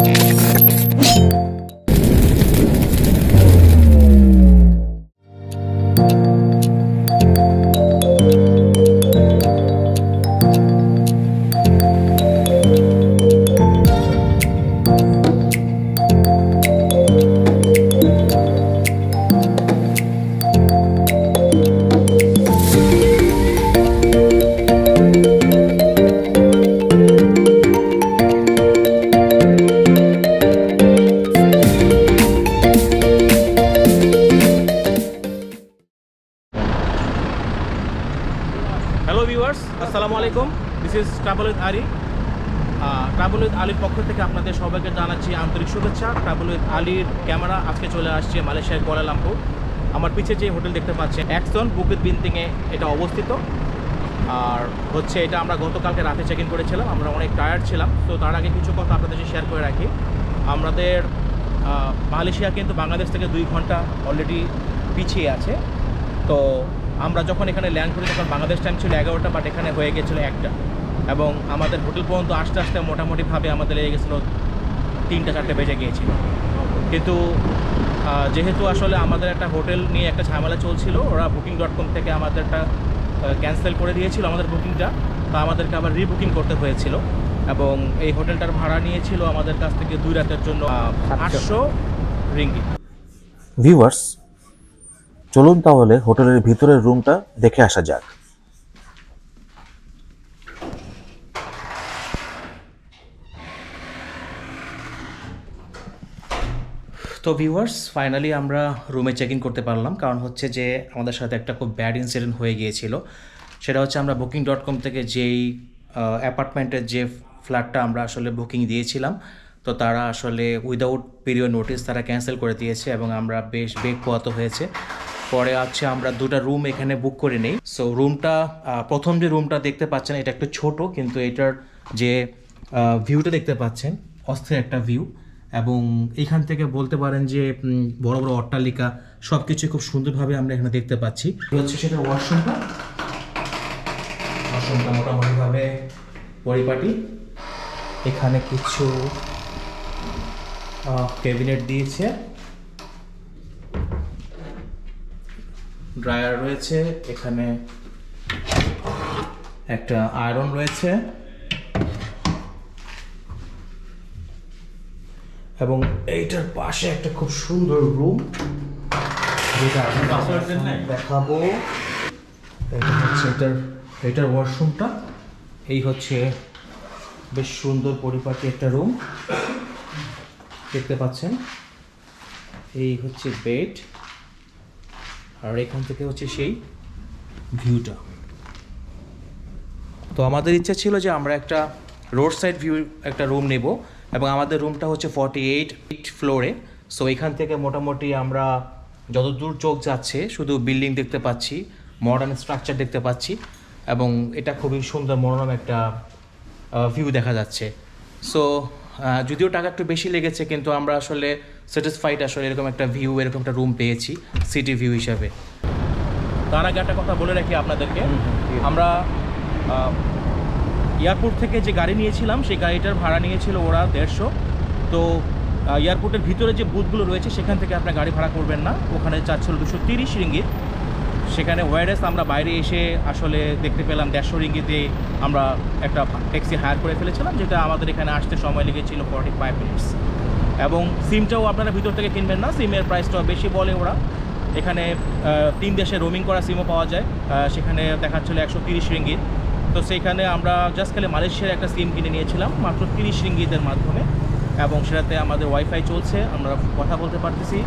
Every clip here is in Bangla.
হ্যালো ভিউয়ার্স, আসসালামু আলাইকুম। This is travel with Ali. Travel with আলীর পক্ষ থেকে আপনাদের সবাইকে জানাচ্ছি আন্তরিক শুভেচ্ছা। ট্রাভেল উইথ আলীর ক্যামেরা আজকে চলে আসছে মালয়েশিয়ার কুয়ালালামপুর। আমার পিছিয়ে যে হোটেল দেখতে পাচ্ছেন অ্যাকশন বুকিত বিনতিংয়ে এটা অবস্থিত। আর হচ্ছে এটা আমরা গতকালকে রাতে চেক ইন করেছিলাম। আমরা অনেক টায়ার্ড ছিলাম, তো তার আগে কিছু কথা আপনাদের সাথে শেয়ার করে রাখি। আমাদের মালয়েশিয়া কিন্তু বাংলাদেশ থেকে 2 ঘন্টা অলরেডি পিছিয়ে আছে। তো আমরা যখন এখানে ল্যান্ড করি তখন বাংলাদেশ টাইম ছিল 11টা, বাট এখানে হয়ে গেছিলো 1টা, এবং আমাদের হোটেল পর্যন্ত আস্তে আস্তে মোটামুটিভাবে আমাদের লেগে গেছিলো 3টা-4টে বেজে গিয়েছিল। কিন্তু যেহেতু আসলে আমাদের একটা হোটেল নিয়ে একটা ঝামেলা চলছিল, ওরা booking.com থেকে আমাদেরটা ক্যান্সেল করে দিয়েছিল আমাদের বুকিংটা, তো আমাদেরকে আবার রিবুকিং করতে হয়েছিল। এবং এই হোটেলটার ভাড়া নিয়েছিল আমাদের কাছ থেকে 2 রাতের জন্য 800 রিঙ্গিত। ভিউয়ার্স, চলুন তাহলে হোটেলের ভিতরের রুমটা দেখে আসা যাক। তো ভিউয়ার্স, ফাইনালি আমরা রুমে চেক ইন করতে পারলাম। কারণ হচ্ছে যে আমাদের সাথে একটা খুব ব্যাড ইনসিডেন্ট হয়ে গিয়েছিল। সেটা হচ্ছে আমরা booking.com থেকে যেই অ্যাপার্টমেন্টের যে ফ্ল্যাটটা আমরা আসলে বুকিং দিয়েছিলাম, তো তারা আসলে উইদাউট পিরিয়ড নোটিস তারা ক্যান্সেল করে দিয়েছে এবং আমরা বেশ বেগ পোয়াতে হয়েছে। পরে আছে আমরা 2টা রুম এখানে বুক করে নেই। সো রুমটা, প্রথম যে রুমটা দেখতে পাচ্ছেন এটা একটু ছোট, কিন্তু এটার যে ভিউটা দেখতে পাচ্ছেন অস্থির একটা ভিউ, এবং এইখান থেকে বলতে পারেন যে বড় বড় অট্টালিকা সব কিছু খুব সুন্দরভাবে আমরা এখানে দেখতে পাচ্ছি। হচ্ছে সেটা ওয়াশরুমটা মোটামুটিভাবে পরিপাটি। এখানে কিছু ক্যাবিনেট দিয়েছে, ড্রায়ার রয়েছে, এখানে একটা আয়রন রয়েছে, এবং এইটার পাশে একটা খুব সুন্দর রুম যেটা দেখাবো। এটা হচ্ছে এটার ওয়াশরুমটা। এই হচ্ছে বেশ সুন্দর পরিপাটি একটা রুম দেখতে পাচ্ছেন। এই হচ্ছে বেড, আর এখান থেকে হচ্ছে সেই ভিউটা। তো আমাদের ইচ্ছা ছিল যে আমরা একটা রোড সাইড ভিউ একটা রুম নেব, এবং আমাদের রুমটা হচ্ছে 48 ফ্লোরে। সো এখান থেকে মোটামুটি আমরা যতদূর চোখ যাচ্ছে শুধু বিল্ডিং দেখতে পাচ্ছি, মডার্ন স্ট্রাকচার দেখতে পাচ্ছি, এবং এটা খুবই সুন্দর মনোরম একটা ভিউ দেখা যাচ্ছে। সো যদিও টাকা একটু বেশি লেগেছে, কিন্তু আমরা আসলে স্যাটিসফাইড আসলে এরকম একটা ভিউ, এরকম একটা রুম পেয়েছি সিটি ভিউ হিসাবে। তার আগে একটা কথা বলে রাখি আপনাদেরকে, আমরা এয়ারপোর্ট থেকে যে গাড়ি নিয়েছিলাম সেই গাড়িটার ভাড়া নিয়েছিল ওরা 150। তো এয়ারপোর্টের ভিতরে যে বুথগুলো রয়েছে সেখান থেকে আপনার গাড়ি ভাড়া করবেন না, ওখানে চাচ্ছিল 230 রিঙ্গিত। সেখানে ওয়ারেস আমরা বাইরে এসে আসলে দেখতে পেলাম 150 রিঙ্গিতে আমরা একটা ট্যাক্সি হায়ার করে ফেলেছিলাম, যেটা আমাদের এখানে আসতে সময় লেগেছিল 45 মিনিটস। এবং সিমটাও আপনারা ভিতর থেকে কিনবেন না, সিমের প্রাইসটাও বেশি বলে ওরা। এখানে 3 দেশে রোমিং করা সিমও পাওয়া যায়, সেখানে দেখাচ্ছিল 130 রিঙ্গিত। তো সেইখানে আমরা জাস্ট খালি মালয়েশিয়ার একটা সিম কিনে নিয়েছিলাম মাত্র 30 রিঙ্গিতের মাধ্যমে, এবং সেটাতে আমাদের ওয়াইফাই চলছে, আমরা কথা বলতে পারতেছি,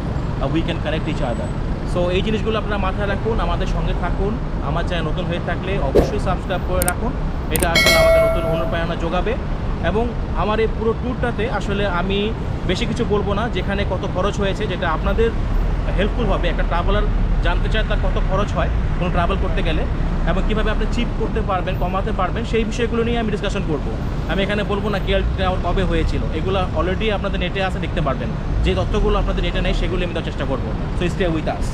we can connect each other. So এই জিনিসগুলো আপনারা মাথায় রাখুন, আমাদের সঙ্গে থাকুন। আমার চ্যানেল নতুন হয়ে থাকলে অবশ্যই সাবস্ক্রাইব করে রাখুন, এটা আসলে আমাদের নতুন অনুপ্রেরণা যোগাবে। এবং আমার এই পুরো ট্যুরটাতে আসলে আমি বেশি কিছু বলবো না, যেখানে কত খরচ হয়েছে, যেটা আপনাদের হেল্পফুল হবে। একটা ট্রাভেলার জানতে চায় তার কত খরচ হয় কোনো ট্রাভেল করতে গেলে, এবং কীভাবে আপনি চিপ করতে পারবেন, কমাতে পারবেন, সেই বিষয়গুলো নিয়ে আমি ডিসকাশন করব। আমি এখানে বলবো না কেএল টাওয়ার কবে হয়েছিল, এগুলো অলরেডি আপনাদের নেটে আসে, দেখতে পারবেন। যে তথ্যগুলো আপনাদের নেটে নেই সেগুলো আমি দেওয়ার চেষ্টা করবো। So stay with us.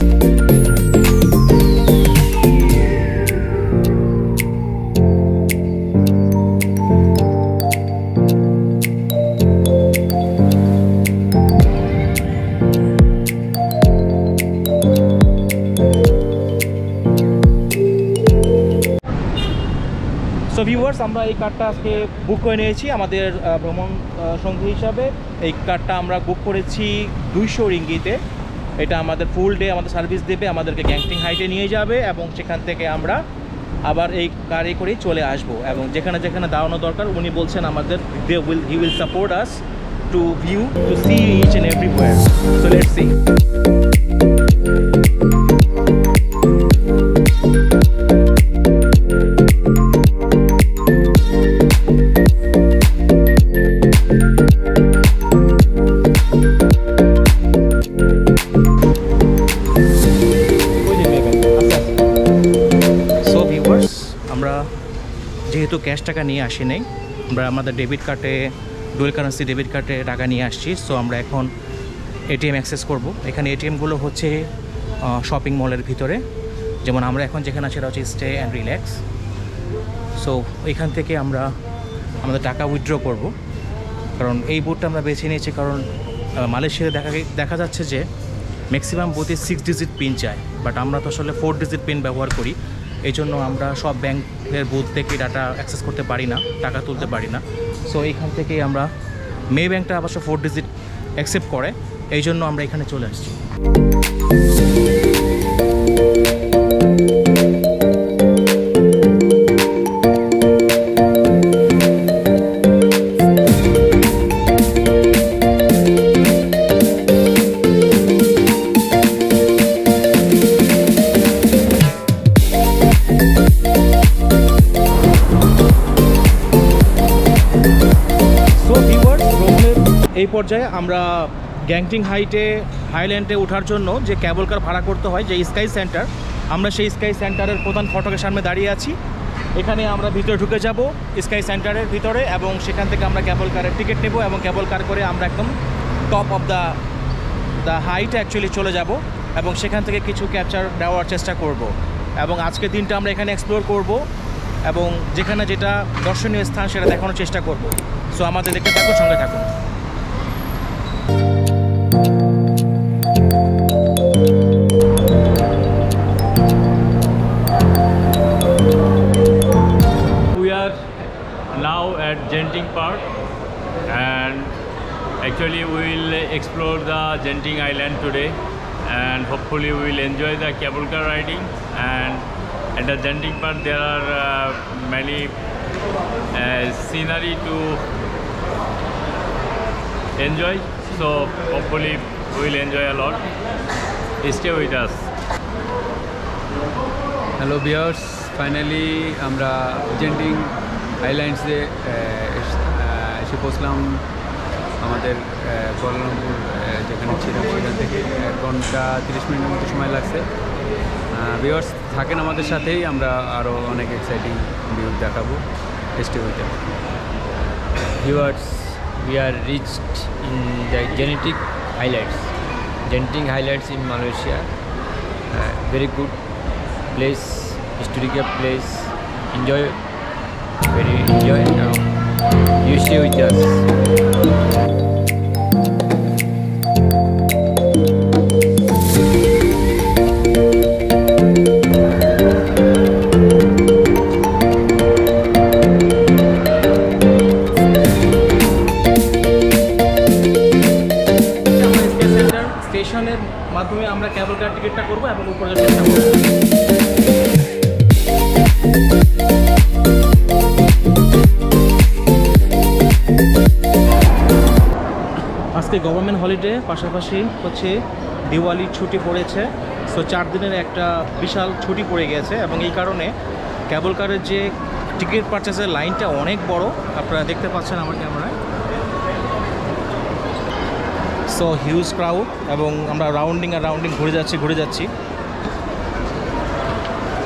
Viewers, আমরা এই কার্ডটা আজকে বুক করে নিয়েছি আমাদের ভ্রমণ সঙ্গী হিসাবে। এই কার্ডটা আমরা বুক করেছি 200 রিঙ্গিতে। এটা আমাদের ফুল ডে আমাদের সার্ভিস দেবে, আমাদেরকে গ্যাংটিং হাইটে নিয়ে যাবে এবং সেখান থেকে আমরা আবার এই কারে করেই চলে আসব। এবং যেখানে যেখানে দাঁড়ানো দরকার উনি বলছেন আমাদের he will support us to view to see each and everywhere. So let's see. যেহেতু ক্যাশ টাকা নিয়ে আসি নাই, আমরা আমাদের ডেবিট কার্ডে ডুয়েল কারেন্সি ডেবিট কার্ডে টাকা নিয়ে আসছি। সো আমরা এখন এটিএম অ্যাক্সেস করব। এখানে এটিএমগুলো হচ্ছে শপিং মলের ভিতরে, যেমন আমরা এখন যেখানে আছি সেটা হচ্ছে স্টে অ্যান্ড রিল্যাক্স। সো এখান থেকে আমরা আমাদের টাকা উইথড্র করব। কারণ এই বুথটা আমরা বেছে নিয়েছি কারণ মালয়েশিয়াতে দেখা যাচ্ছে যে ম্যাক্সিমাম বুথে 6 ডিজিট পিন চায়, বাট আমরা তো আসলে 4 ডিজিট পিন ব্যবহার করি। এই জন্য আমরা সব ব্যাংকের বুথ থেকে ডাটা অ্যাক্সেস করতে পারি না, টাকা তুলতে পারি না। সো এইখান থেকেই আমরা মে ব্যাংকটা অবশ্য 4 ডিজিট অ্যাকসেপ্ট করে, এই জন্য আমরা এখানে চলে আসছি। এই পর্যায়ে আমরা গ্যাংটিং হাইল্যান্ডে ওঠার জন্য যে ক্যাবল কার ভাড়া করতে হয়, যে স্কাই সেন্টার, আমরা সেই স্কাই সেন্টারের প্রধান ফটকের সামনে দাঁড়িয়ে আছি। এখানে আমরা ভিতরে ঢুকে যাব স্কাই সেন্টারের ভিতরে এবং সেখান থেকে আমরা ক্যাবল কারের টিকিট নেব এবং ক্যাবল কার করে আমরা একদম টপ অফ দ্য হাইটে অ্যাকচুয়ালি চলে যাব এবং সেখান থেকে কিছু ক্যাপচার দেওয়ার চেষ্টা করব। এবং আজকে দিনটা আমরা এখানে এক্সপ্লোর করব এবং যেখানে যেটা দর্শনীয় স্থান সেটা দেখানোর চেষ্টা করব। সো আমাদের দেখতে থাকুন, সঙ্গে থাকুন। Now at Genting Park, and actually we will explore the Genting Island today, and hopefully we will enjoy the cable car riding. And at the Genting Park there are many scenery to enjoy, so hopefully we will enjoy a lot. Stay with us. Hello viewers, finally আমরা জেন্টিং আইল্যান্ডসে এসে পৌঁছলাম। আমাদের কুয়ালালামপুর যেখানে ছিলাম সেখান থেকে 1 ঘন্টা 30 মিনিটের মতো সময় লাগছে। ভিউয়ার্স থাকেন আমাদের সাথেই, আমরা আরও অনেক এক্সাইটিং ভিউ দেখাবো। টেস্টি হইতে Viewers, we are reached in the Genting Highlands in Malaysia. Very good place, historical place. Enjoy. Now. You stay with us. স্টেশনের মাধ্যমে আমরা ক্যাবল কার টিকিটটা করবো এবং উপরে চেষ্টা করবো। আজকে গভর্নমেন্ট হলিডে, পাশাপাশি হচ্ছে দিওয়ালির ছুটি পড়েছে। সো 4 দিনের একটা বিশাল ছুটি পড়ে গেছে এবং এই কারণে ক্যাবল কারের যে টিকিট পারচেসের লাইনটা অনেক বড়, আপনারা দেখতে পাচ্ছেন আমার ক্যামেরায়। সো হিউজ ক্রাউড এবং আমরা রাউন্ডিং ঘুরে যাচ্ছি,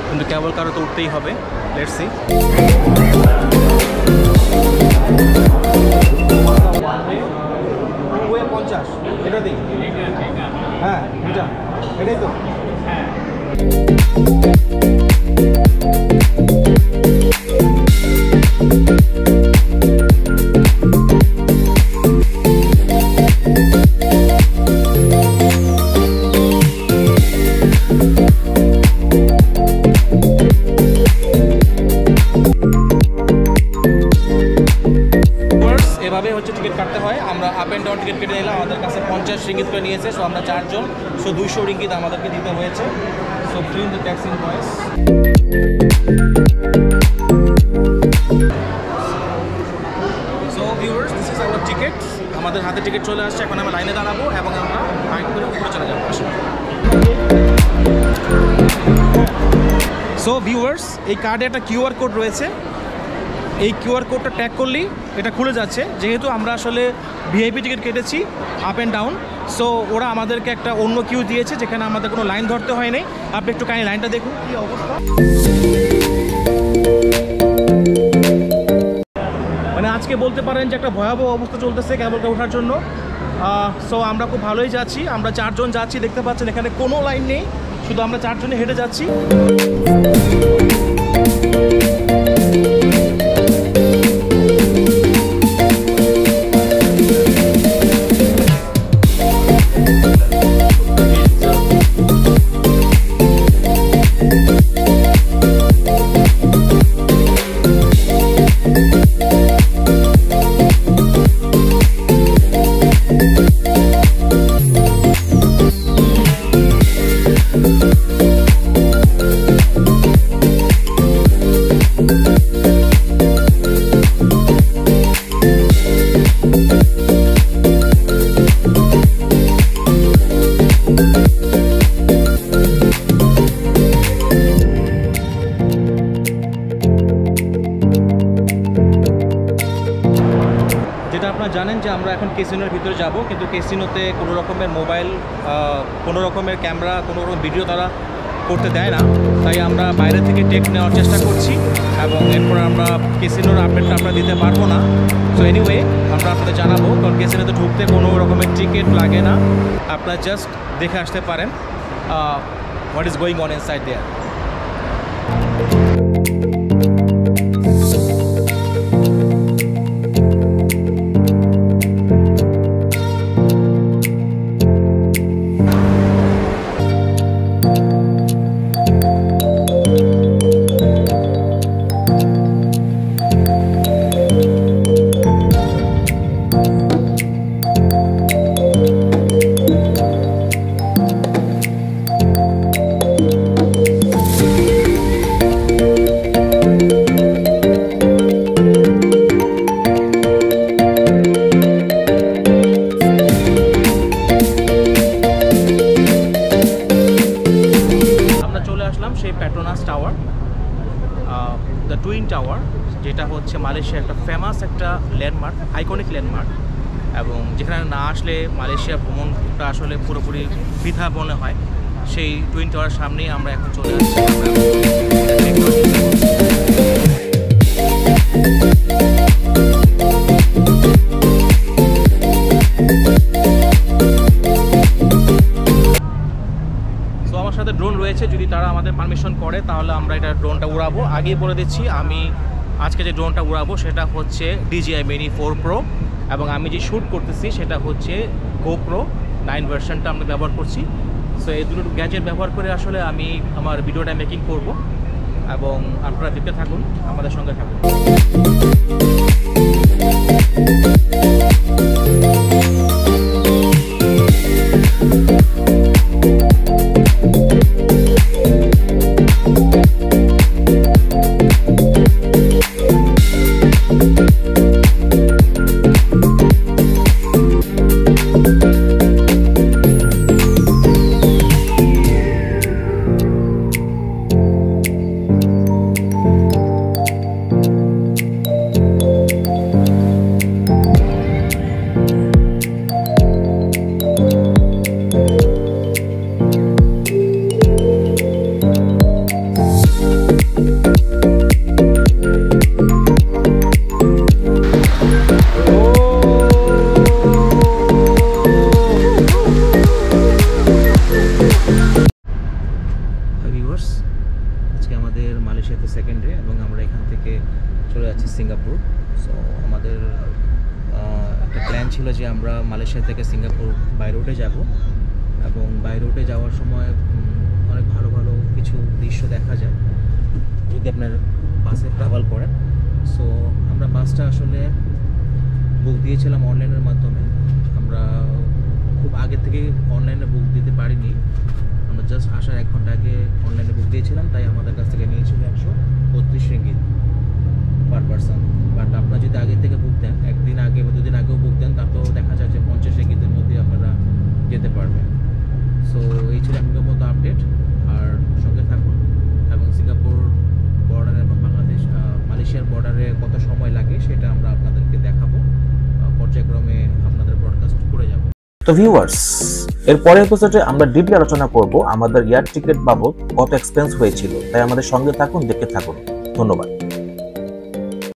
কিন্তু ক্যাবল কারও তো উঠতেই হবে। Let's see. এটা দিই, হ্যাঁ এটাই তো। টিকিট কাটতে হয়। আমরা আপ অ্যান্ড ডাউন টিকিট কেটে নিলাম, আমাদের কাছে 50 রিঙ্গিত করে নিয়েছে। সো আমরা 4 জন, সো 200 রিঙ্গিত আমাদেরকে দিতে হয়েছে। So print the tax invoice. So viewers, this is our ticket. আমাদের হাতে টিকিট চলে আসছে, এখন আমরা লাইনে দাঁড়াবো এবং আমরা বাইক করে উপরে চলে যাবো। সো ভিউয়ার্স, এই কার্ডে একটা কিউআর কোড রয়েছে। এই কিউআর কোডটা ট্যাগ করলেই এটা খুলে যাচ্ছে। যেহেতু আমরা আসলে ভিআইপি টিকিট কেটেছি আপ অ্যান্ড ডাউন, সো ওরা আমাদেরকে একটা অন্য কিউ দিয়েছে যেখানে আমাদের কোনো লাইন ধরতে হয়নি। আপনি একটু কাইন্ডলি লাইনটা দেখুন কী অবস্থা। মানে আজকে বলতে পারেন যে একটা ভয়াবহ অবস্থা চলতেছে কেবল ওঠার জন্য। সো আমরা খুব ভালোই যাচ্ছি, আমরা 4 জন যাচ্ছি। দেখতে পাচ্ছেন এখানে কোনো লাইন নেই, শুধু আমরা 4 জনে হেঁটে যাচ্ছি। যেটা আপনারা জানেন যে আমরা এখন ক্যাসিনোর ভিতরে যাব, কিন্তু ক্যাসিনোতে কোনো রকমের মোবাইল, কোনো রকমের ক্যামেরা, কোনো রকম ভিডিও তারা করতে দেয় না। তাই আমরা বাইরে থেকে টেক নেওয়ার চেষ্টা করছি এবং এরপর আমরা ক্যাসিনোর আপডেটটা আমরা দিতে পারবো না। সো এনিওয়ে, আমরা আপনাদের জানাবো, কারণ ক্যাসিনোতে ঢুকতে কোনো রকমের টিকিট লাগে না। আপনারা জাস্ট দেখে আসতে পারেন what is going on inside there. সেই Petronas tower, the twin tower, যেটা হচ্ছে মালয়েশিয়ার একটা ফেমাস একটা ল্যান্ডমার্ক, আইকনিক ল্যান্ডমার্ক, এবং যেখানে না আসলে মালয়েশিয়া ভ্রমণটা আসলে পুরোপুরি বৃথা মনে হয়। সেই টুইন টাওয়ার সামনেই আমরা এখন চলে আসছি। সাথে ড্রোন রয়েছে, যদি তারা আমাদের পারমিশন করে তাহলে আমরা এটা ড্রোনটা উড়াবো। আগেই বলে দিচ্ছি, আমি আজকে যে ড্রোনটা উড়াবো সেটা হচ্ছে DJI Mini 4 Pro, এবং আমি যে শ্যুট করতেছি সেটা হচ্ছে GoPro 9 ভার্সনটা আমরা ব্যবহার করছি। সো এই দুটো গ্যাজেট ব্যবহার করে আসলে আমি আমার ভিডিওটা মেকিং করব, এবং আপনারা দেখতে থাকুন, আমাদের সঙ্গে থাকুন। মালয়েশিয়াতে সেকেন্ড ডে, এবং আমরা এখান থেকে চলে যাচ্ছি সিঙ্গাপুর। সো আমাদের একটা প্ল্যান ছিল যে আমরা মালয়েশিয়া থেকে সিঙ্গাপুর বাই রোডে যাব, এবং বাই রোডে যাওয়ার সময় অনেক ভালো ভালো কিছু দৃশ্য দেখা যায় যদি আপনার বাসে ট্রাভেল করেন। সো আমরা বাসটা আসলে বুক দিয়েছিলাম অনলাইনের মাধ্যমে। আমরা খুব আগে থেকে অনলাইনে বুক দিতে পারিনি, আমরা জাস্ট আসার 1 ঘন্টা আগে অনলাইনে বুক দিয়েছিলাম, তাই আমাদের কাছ থেকে নিয়েছিল 132 রিঙ্গিত পার পারসন। বাট আপনারা যদি আগে থেকে বুক দেন, একদিন আগে বা দুদিন আগেও বুক দেন, তাতেও দেখা যায় যে 50 রিঙ্গিতের মধ্যে আপনারা যেতে পারবেন। সো এই ছিল এখনকার মতো আপডেট, আর সঙ্গে থাকুন। এবং সিঙ্গাপুর বর্ডার এবং বাংলাদেশ মালয়েশিয়ার বর্ডারে কত সময় লাগে সেটা আমরা আপনাদেরকে দেখাবো, পর্যায়ক্রমে আপনাদের ব্রডকাস্ট করে যাব। তো ভিউয়ার্স, এর পরের এপিসোডে আমরা ডিপলি আলোচনা করব আমাদের এয়ার টিকিট বাবদ কত এক্সপেন্স হয়েছিল। তাই আমাদের সঙ্গে থাকুন, দেখতে থাকুন। ধন্যবাদ।